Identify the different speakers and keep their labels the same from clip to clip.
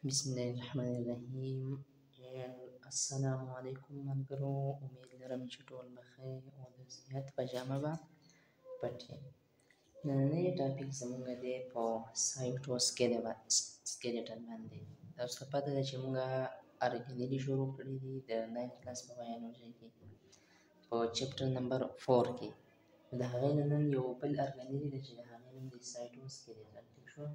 Speaker 1: بسم الله الرحمن الرحیم. السلام علیکم ملګرو، امید لرم چې ټول بخیر او د صحت په جامه به پټ یې. نننی ټاپک زموږ دی په سایټوسکیلټن باندې. تاسو ته پته ده چې موږ ارګنیلي شروع کړي دي د 9 کلاس په بایولوژي کې په چپټر نمبر 4 کې. د هغې نه نن یو بل ارګنیلي ده چې د هغې نوم دی سایټوسکیلټن. ټیک شو؟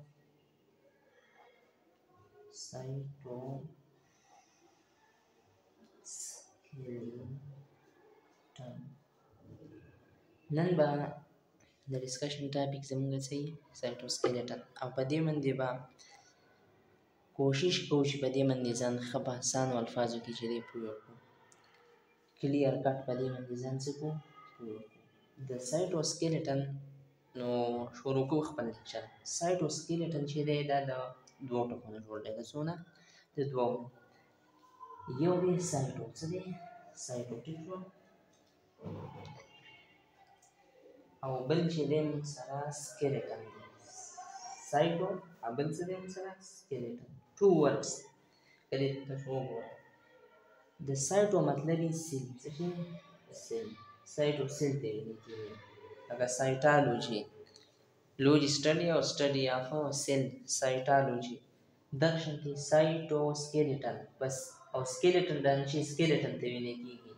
Speaker 1: سایټوسکیلټن. نن به د ډسکشن ټاپک زموږ څه وي؟ سایټوسکیلټن. او په دې باندې به کوشش کوو چې په دې باندې ځان ښه په اسانو الفاظو کې چې دی پوه کړو، کلیر کټ په دې باندې ځان څه کړو؟ پوه کړو. د سایټوسکیلټن نو شروع کوو خپل لیکچر. سایټوسکیلټن چې دی دا د دوو ټکو نه جوړ دی. د څو نه؟ د دوو. یو دی سایټو. څه دی؟ سایټو. ټیک شو؟ او بل چې دی موږ سره سکیلټن دی. سایټو او بل څه دی موږ سره؟ سکیلټن. ټو ورډز. کله تاسو وګورئ. د سایټو مطلب یې سیل. څه شی؟ سیل. سایټو سیل ته ویل کېږي. لکه سایټالوجي، لوجي سټډي او سټډي آف سیل، سایټالوجي. دغه شانتې سایټوسکیلټن بس. او سکیلټن دا چې سکیلټن ته ویل کېږي،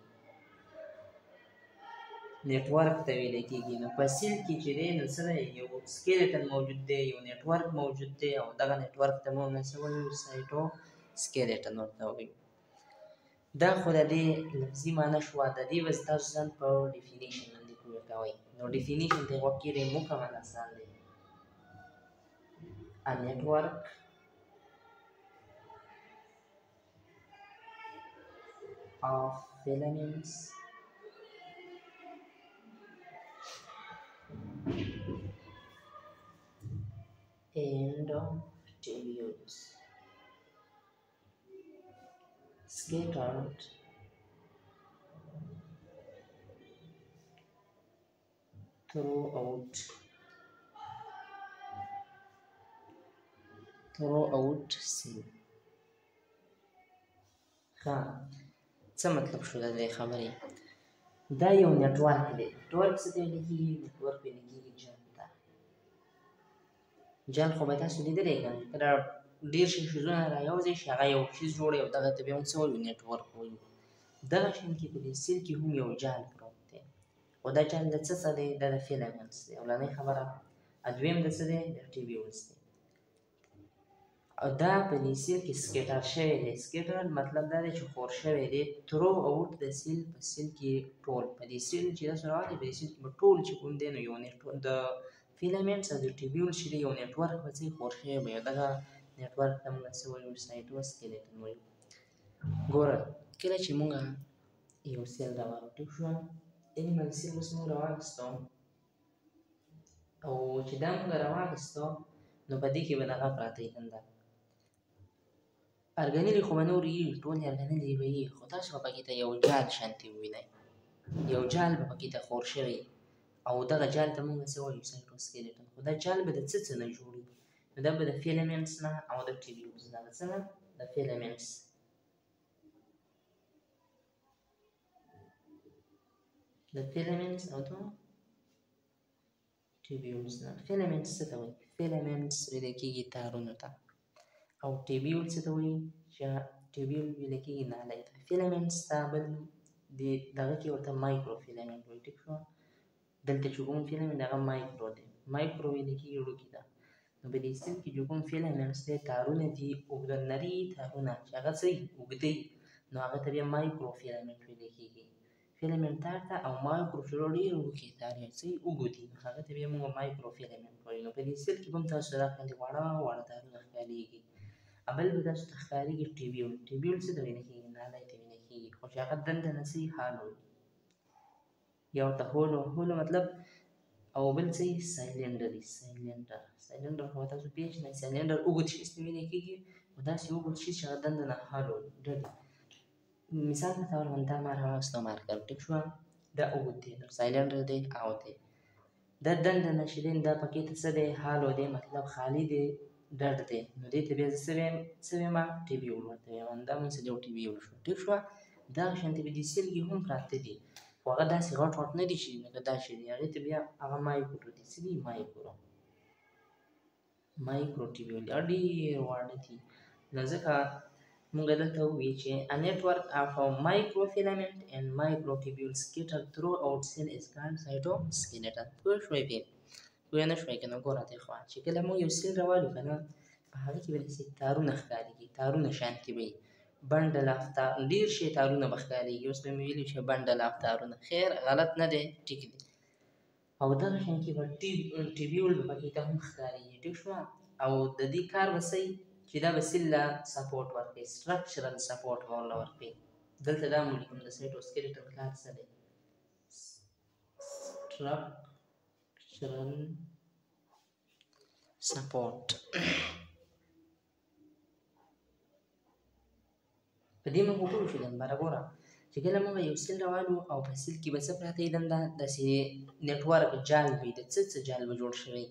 Speaker 1: نیټورک ته ویل کېږي. نو په سیل کې چې دی نو څه دی؟ یو سکیلټن موجود دی، یو نیټورک موجود دی، او دغه نیټورک ته موږ څه وایو؟ سایټوسکیلټن ورته وایو. دا خو د دې لفظي معنی شوه. د دې بس تاسو ځان په ډیفینیشن باندې پوه کوئ. نو ډیفینیشن ته یې غوږ کېږدئ، مکمل اسان دی. A network of filaments and tubules scattered throughout cell. ښه، څه مطلب شو د دې خبرې؟ دا یو نیټورک دی. نیټورک څه ته ویل کېږي؟ نیټورک ویل کېږي جال ته. جال خو به تاسو لیدلی که نه؟ کله ډېر شي څیزونه رایوځای شي، هغه یو څیز جوړوي او دغه ته بیا موږ څه وایو؟ نیټورک وایو. دغه شانتې په دې سیل کې هم یو جال پروت دی. خو دا جال د څه څخه دی؟ دا د فیلامنټس دی. اولنۍ خبره. دویم د څه دی؟ د ټیبیولز دی. او دا په دې سیل کې سکیټر شوی دی. سکیټر مطلب دا دی چې خور شوی دی. ترو اوټ د سیل، په سیل کې ټول. په دې سیل چې تاسو راغلئ، په دې سیل کې به ټول چې کوم دی نو یو د فیلامنټس او د ټیبیول چې دی یو نیټورک به څه خور شوی به وي. دغه نیټورک ته موږ څه وایو؟ سایټوسکیلټن وایو. ګوره، کله چې موږ یو سیل راواخلو، ټیک شو؟ انیمل سیل اوس موږ راواخیستو، او چې دا موږ راواخیستو نو په دې کې به دغه پراته وي. دنده ارګنیلي خو به نور وي، ټولې ارګنیلي به وي، خو تاسو به پکې ته یو جال شانتې ووینئ. یو جال به پکې ته خور شوی، او دغه جال ته موږ څه وایو؟ سایټوسکیلټن. خو دا جال به د څه نه جوړ وي؟ نو دا به د فیلامنټس نه او د ټیبیولز نه. د څه نه؟ د فیلامنټس. د فیلامنټس او د ټیبیولز نه. فیلامنټس څه ته وایي؟ فیلامنټس ویل کېږي تارونو ته، او ټیبیول څه ته وایي؟ چې ټیبیول ویل کېږي نالۍ ته. فیلامنټس ته بل دغه کې ورته مایکرو فیلامنټ وایي. ټیک شو؟ دلته چې کوم فیلامنټ هغه مایکرو دی. مایکرو ویل کېږي وړوکي ته. نو په دې سیل کې چې کوم فیلامنټس دی، تارونه دي، اوږده نري تارونه چې هغه څه وي؟ اوږده وي. نو هغه ته بیا مایکرو فیلامنټ ویل کېږي. فیلامنټ تار ته او مایکرو چې ډېر وړوکي تار یې څه وي؟ اوږد وي. نو هغه ته بیا موږ مایکرو فیلامنټ وایو. نو په دې سیل کې به هم تاسو ته دغسې واړه واړه تارونه ښکارېږي. بل به تاسو ته ښکارېږي ټیبیول. ټیبیول څه ته ویل کېږي؟ نالۍ ته ویل کېږي، خو چې هغه دنده نه څه وي؟ هالو وي. یا ورته هولو مطلب. او بل څه وي؟ سایلنډر وي. سایلنډر. سایلنډر خو تاسو پېژنئ. سایلنډر اوږد شي ته ویل کېږي، خو داسې اوږد شي چې هغه دنده نه هالو وي، ډډ وي. مثال په طور باندې دا ما راواخیستو مارکر. ټیک شوه؟ دا اوږد دی، سایلنډر دی او دی. دا دنده نه چې دی دا پکې ته څه دی؟ هالو دی، مطلب خالي دی. ډډ دی، نو دې ته بیا زه څه وایم ټیبیول ورته وایم. دا موږ سره یو ټیبیول شو. ټیک شوه. دغه شانتې په دې سیل کې هم پراته دي، خو هغه داسې غټ غټ نه دي چې لکه دا چې دي، هغې ته بیا هغه مایکرو دي. څه دي؟ مایکرو ټیبیول دي، ډېر واړه دي. نو ځکه موږ دلته ووایو چې a network of microfilament and microtubules scattered throughout cell is called cytoskeleton. پوه شوئ پرې؟ پوه نه شوئ که نه؟ ګوره دې خوا چې کله موږ یو سیل راوالو که نه، په هغه کې به داسې تارونه ښکارېږي، تارونه شانتې به وي، بنډل آف تار، ډېر شي تارونه به ښکارېږي. اوس به مې ویلي چې بنډل آف تارونه، خیر غلط نه دی، ټیک دی. او دغه شان کې به ټیبیول به پکې ته هم ښکارېږي. ټیک شوه. او د دې کار به څه چې دا به سیل له سپورټ ورکوي، سټرکچرل سپورټ به ورله ورکوي. دلته دا مو لیکم د سایټوسکیلټن کار څه دی؟ سټرکچرل سپورټ. په دې موږ پوه شو دنبره. ګوره چې کله موږ یو سیل راوالو او په سیل کې به څه پراته وي دنده، داسې نیټورک جال وي، د څه جال به جوړ شوی،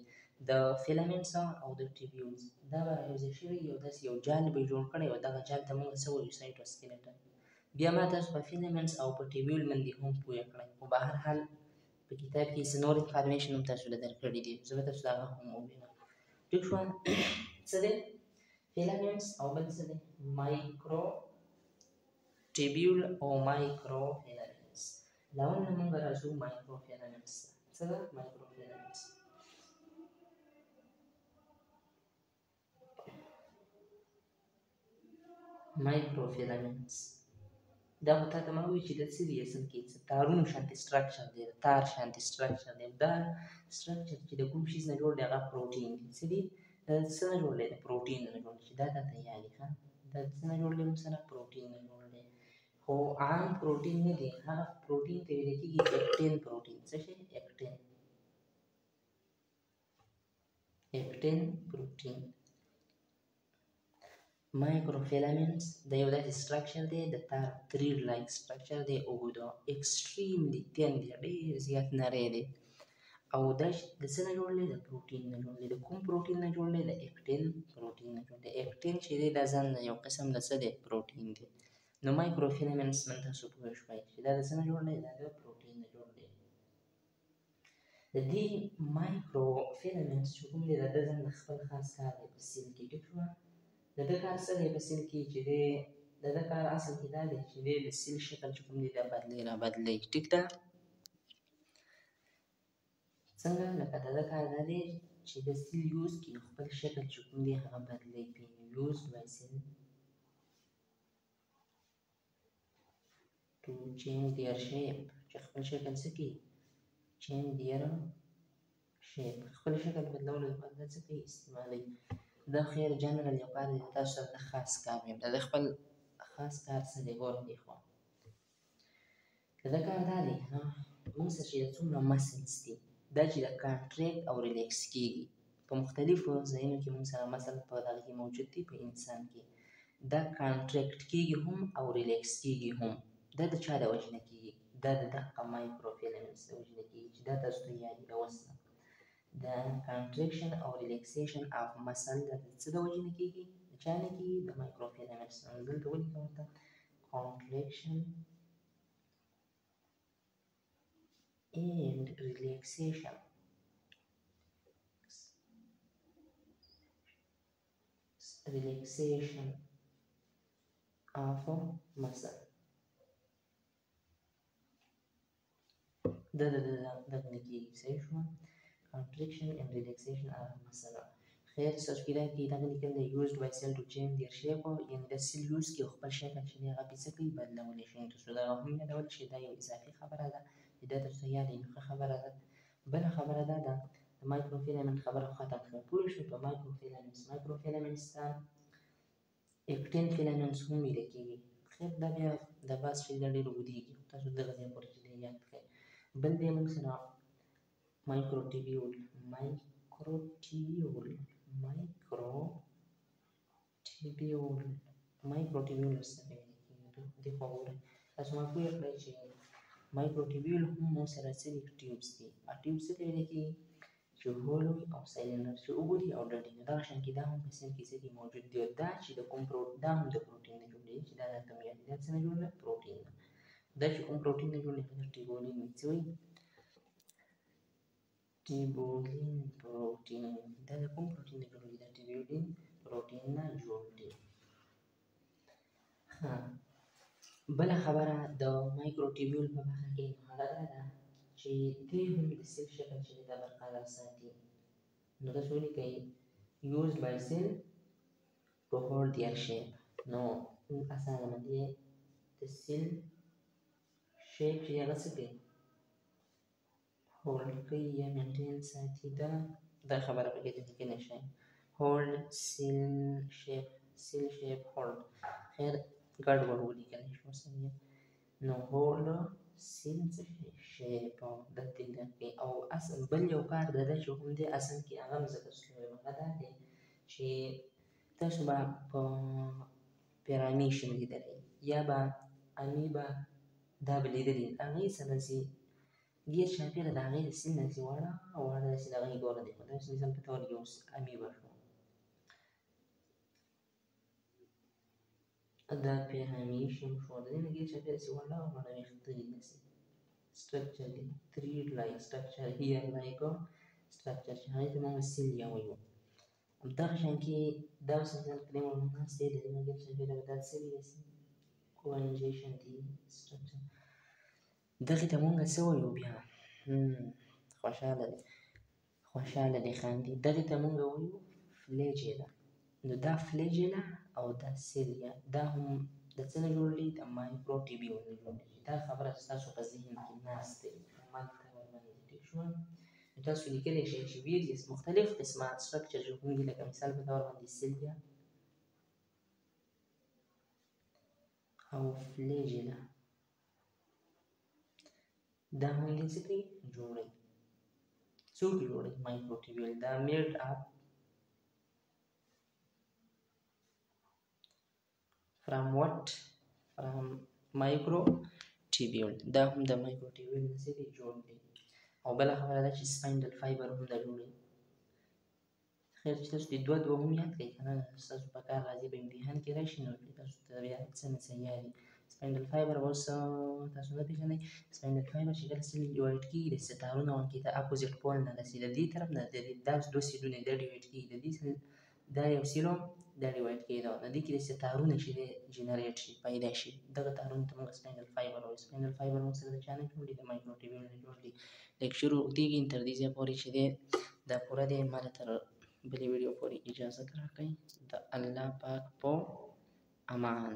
Speaker 1: د فیلامنټس او د ټیبیولز، دا به رایوځای شوي یو داسې یو جال به جوړ کړی، او دغه جال ته موږ څه وایو؟ سایټوسکیلټن. بیا ما تاسو په فیلامنټس او په ټیبیول باندې هم پوه کړی، خو به هر حال په کتاب کې څه نور انفارمیشن هم تاسو له درکړي دي، زه به تاسو هغه هم ووایم. ټیک شوه. څه دی؟ فیلامنټس او بل څه دی؟ مایکرو ټیبیول او مایکرو فیلامنټس. لاول نه موږ راځو مایکرو فیلامنټس. څه ده مایکرو فیلامنټس؟ مایکرو فیلامنټس دا خو تا ته ما وویل چې د څه دي اصل کې؟ څه تارونو شانتې سټرکچر دی، د تار شانتې سټرکچر دی. دا سټرکچر چې د کوم شي نه جوړ دی هغه پروټین دی. څه دي؟ دا څه نه جوړ دی؟ د پروټین نه جوړ دی، چې دا تاته یاد وي. دا څه نه جوړ دی؟ موږ سره پروټین نه جوړ دی، خو عام پروټین نه دی. هغه پروټین ته ویل کېږي اکټین پروټین. څه شی؟ اکټین پروټین. مایکروفیلامنټس د یو داسې سټرکچر دی، د تار تھریډ لایک سټرکچر دی، اوږده، ایکسټریملی تین دی، ډېر زیات نری دی. او دا د څه نه جوړ دی؟ د پروټین نه جوړ دی. د کوم پروټین نه جوړ دی؟ د اکټین پروټین نه جوړ دی. اکټین چې دی دا ځان یو قسم د څه دی؟ پروټین دی. نو مایکروفیلامنټس من تاسو پوه شوئ چې دا د څه نه جوړ دی؟ دا د پروټین نه جوړ دی. د دې مایکروفیلامنټس چې کوم دی دا د ځان د خپل خاص کار دی په سیل کې. ټیک شوه. د ده کار څه دی په سیل کې؟ چې دی د ده کار اصل کې دا دی چې دی د سیل شکل چې کوم دی دا بدلوي رابدلوي. ټیک ده؟ څنګه؟ لکه د ده کار دا دی چې د سیل یوز کې خپل شکل چې کوم دی هغه بدلوي. یوز بای سیل to change their shape. چې خپل شکل څه کوي؟ change their shape. خپل شکل بدلولو لپاره دا څه کوي؟ استعمالوي. دا خیر جنرال یو کار دی، تاسو سره د خاص کار ویم. د ده خپل خاص کار څه دی؟ ګوره دې خوا د ده کار دا دی موږ سره چې د څومره مسلز دي دا چې د کانټریکټ او ریلیکس کېږي په مختلفو ځایونو کې موږ سره مثل په دغه کې موجود دي په انسان کې. دا کانټریکټ کېږي هم او ریلیکس کېږي هم. دا د چا د وجې نه کېږي؟ دا د دغه مایکروفیلامنټس د وجې نه کېږي چې دا تاسو ته یاد وي اوس نه. د کانټریکشن او ریلیکسیشن اف مسل د څه د وجې نه کېږي؟ د چا نه کېږي؟ د مایکروفیلامنټس نه. دلته ولیکم ورته کانټریکشن and relaxation of muscle. دغه نه کېږي. صحیح شوه؟ contraction and relaxation of muscle. خیر ستاسو کې دا کې دغه لیکل دی used by cell to change their shape. یعنې د سیل یوز کې خپل شکل چې دی هغه پرې څه کوي؟ بدلولی شي. تاسو دغه هم یادولی شئ. دا یو اضافي خبره ده چې دا تاسو ته یاد وي، ښه خبره ده. بله خبره دا ده د مایکروفیلامنټ خبره ختم شوه. پوه شوئ په مایکروفیلامنټس ته اکټین فیلامنټس هم ویل کېږي. خیر دا بیا د بحث چې دا ډېر اوږدېږي، تاسو دغه ځای پورې چې دی یاد کړئ. بل دی موږ سره مایکروټیبیول څه ته ویل کېږي؟ دې خوا وګورئ. تاسو ما پوه کړئ چې مایکروټیبیول هم موږ سره څه دي؟ ټیوبس دي. ټیوبس څه ته ویل کېږي؟ چې هول وي او سایلندر چې اوږد وي او ډډ وي. دغه شان کې دا هم په سیل کې څه دي موجود دي. دا چې د کوم دا هم د پروټین نه جوړ دی چې دا درته مې یاد دي. دا څه نه جوړ دی؟ پروټین نه. دا چې کوم پروټین نه جوړ دی هغه ټیبولین وي. څه وایي؟ ټیبولین پروټین. دا د کوم پروټین نه جوړ دی؟ دا ټیبولین پروټین نه جوړ دی. بله خبره د مایکروټیبیول په باره کې هغه دا ده چې دوی هم د سیل شکل چې دی دا برقرار ساتي. نو تاسو ولیکئ used by cell to hold their shape. نو اسانه باندې د سیل شیپ چې هغه څه کوي هولډ کوي یا مینټین ساتي. دا خبره پکې لیکلی شئ. هولډ سیل شیپ هولډ. خیر ګډ وډ ولیکلی شو سمه. نو هولډ سیل شیپ دلته کوي. او اصل بل یو کار د ده چې کوم دی اصل کې هغه هم ذکر شوی هغه دا دی چې تاسو به په پیرامیشن لیدلی یا به امیبا دا به لیدلي هغې سره چې ګیر چاپېره د هغې د سیل نه چې واړه داسې د هغې ګوره دی. داسې مثال په طور یو امیبا شو. دا پیرامیشن شو د دې نه ګیر چاپېره چې واړه ویښته دي داسې structure دی. thread like structure here like structure چې هغې ته موږ سیل یا وایو. دغه شان کې دا اوس مثال کلیم ورناست دی د دې نه ګیر چاپېره به دا څه وي داسې کوانجیشن دی structure. دغې ته مونږ څه وایو بیا؟ خوشحاله دی خاندي. دغې ته مونږ وایو فلیجیلا. نو دا فلیجیلا او دا سیلیا دا هم د څه نه جوړ دي؟ د مایکروټیبیول نه جوړ دي. دا خبره ستاسو په ذهن کې ناست دی همالته ورباندې ټیک شوه. نو تاسو لیکلی شئ چې ویریس مختلف قسمه سټرکچر چې کوم دي لکه مثال په طور باندې سیلیا او فلیجیلا دا هم دې څه کوي؟ جوړوي. څوک جوړوي؟ مایکروټیبیول. دا میډ اپ فرام وټ؟ فرام مایکروټیبیول. دا هم د مایکروټیبیول نه څه دي؟ جوړ دي. او بله خبره ده چې سپاینډل فایبر هم دا جوړوي. خیر چې تاسو دې دوه هم یاد کړئ که نه ستاسو په کار راځي په امتحان کې راشي نو تاسو ته بیا څه نه څه یادي. سپاینډل فایبر به اوس تاسو نه پېژنئ. سپاینډل فایبر چې کله سیل ډیوایډ کېږي داسې تارونه وانکې د اپوزیټ پول نه داسې د دې طرف نه دا دوه سیلونه دا ډیوایډ کېږي د دې سیل دا یو سیل دا ډیوایډ کېږي د دې کې داسې تارونه چې دی جنریټ شي پیدا شي دغه تارونه ته موږ سپاینډل فایبر وایو. سپاینډل فایبر موږ سره د چا نه جوړ دي؟ د مایکروټیبیول نه جوړ دي. لیکچر اوږدېږي تر دې ځایه پورې چې دی دا پوره دی. ما ته تر بلې ویډیو پورې اجازت راکړئ. د الله پاک په امان.